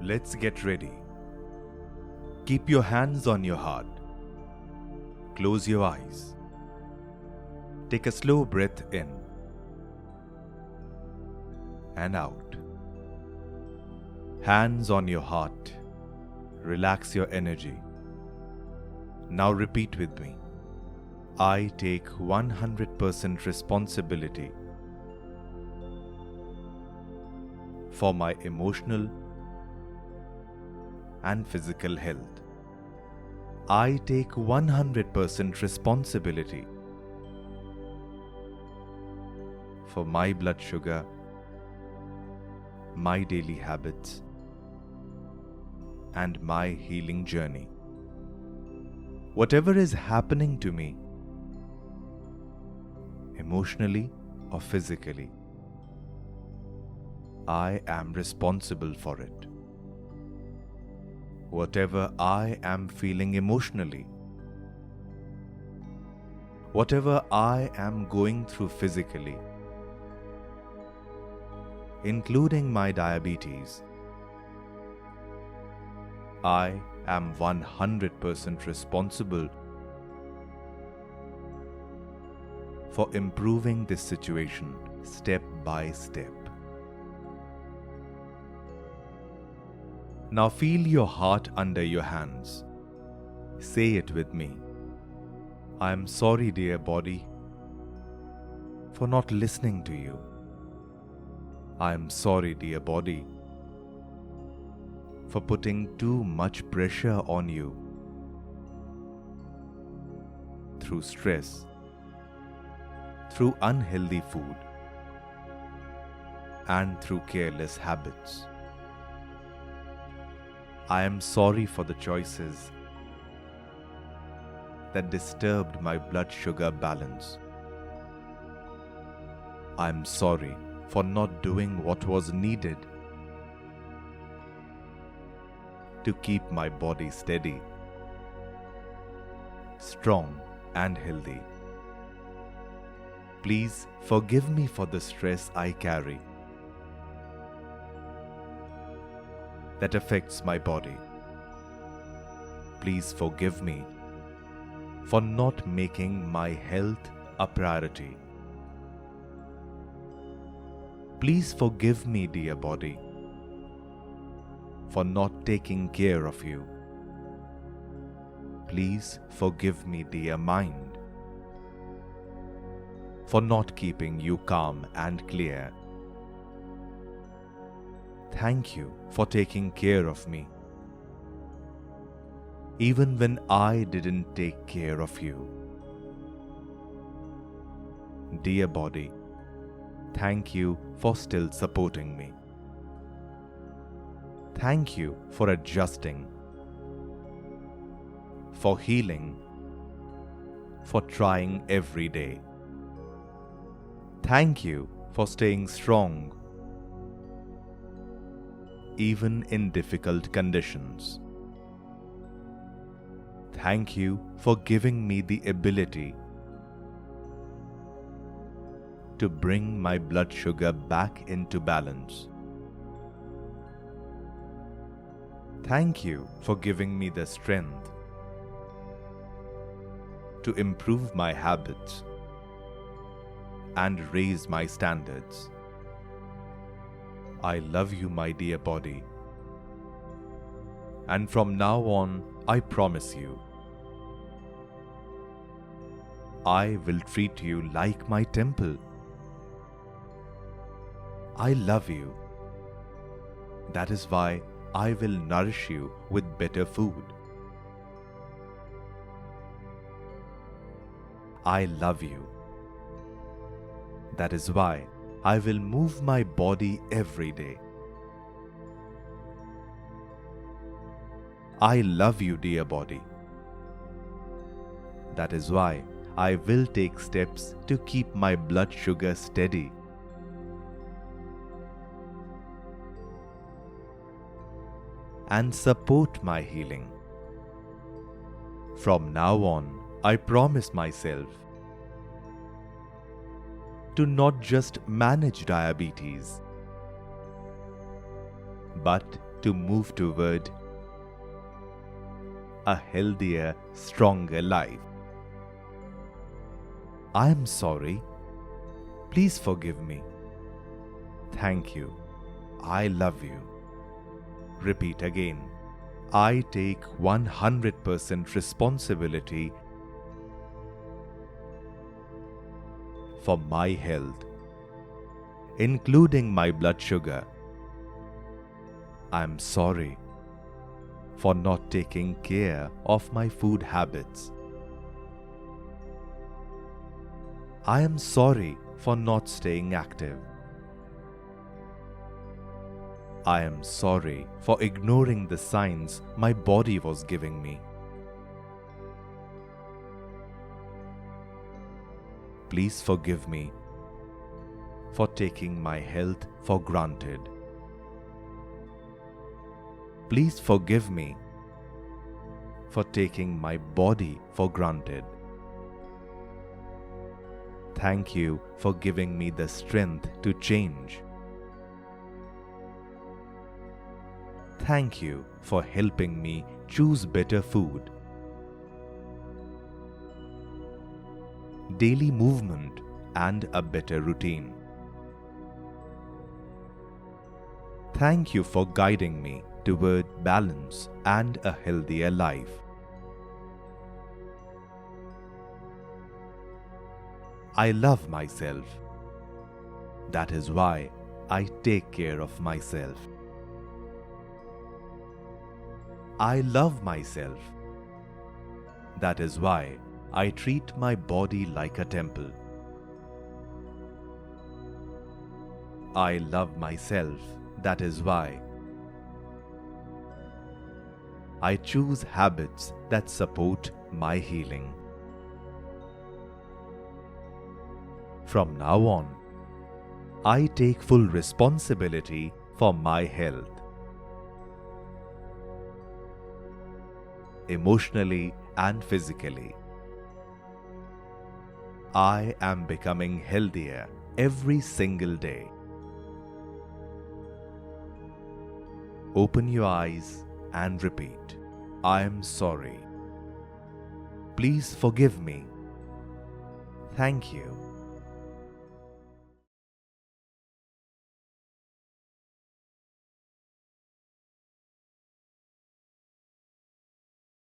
Let's get ready. Keep your hands on your heart. Close your eyes. Take a slow breath in and out. Hands on your heart. Relax your energy. Now repeat with me. I take 100% responsibility for my emotional and physical health. I take 100% responsibility for my blood sugar, my daily habits, and my healing journey. Whatever is happening to me, emotionally or physically, I am responsible for it. Whatever I am feeling emotionally, whatever I am going through physically, including my diabetes, I am 100% responsible for improving this situation step by step. Now feel your heart under your hands. Say it with me. I am sorry, dear body, for not listening to you. I am sorry, dear body, for putting too much pressure on you through stress, through unhealthy food, and through careless habits. I am sorry for the choices that disturbed my blood sugar balance. I am sorry for not doing what was needed to keep my body steady, strong, and healthy. Please forgive me for the stress I carry that affects my body. Please forgive me for not making my health a priority. Please forgive me, dear body, for not taking care of you. Please forgive me, dear mind, for not keeping you calm and clear. Thank you for taking care of me, even when I didn't take care of you. Dear body, thank you for still supporting me. Thank you for adjusting, for healing, for trying every day. Thank you for staying strong, even in difficult conditions. Thank you for giving me the ability to bring my blood sugar back into balance. Thank you for giving me the strength to improve my habits and raise my standards. I love you, my dear body, and from now on, I promise you, I will treat you like my temple. I love you. That is why I will nourish you with better food. I love you. That is why I will move my body every day. I love you, dear body. That is why I will take steps to keep my blood sugar steady. And support my healing. From now on, I promise myself to not just manage diabetes, but to move toward a healthier, stronger life. I am sorry. Please forgive me. Thank you. I love you. Repeat again. I take 100% responsibility for my health, including my blood sugar. I am sorry for not taking care of my food habits. I am sorry for not staying active. I am sorry for ignoring the signs my body was giving me. Please forgive me for taking my health for granted. Please forgive me for taking my body for granted. Thank you for giving me the strength to change. Thank you for helping me choose better food. Daily movement and a better routine. Thank you for guiding me toward balance and a healthier life. I love myself. That is why I take care of myself. I love myself. That is why I treat my body like a temple. I love myself. That is why I choose habits that support my healing. From now on, I take full responsibility for my health. Emotionally and physically. I am becoming healthier every single day. Open your eyes and repeat, I am sorry. Please forgive me. Thank you.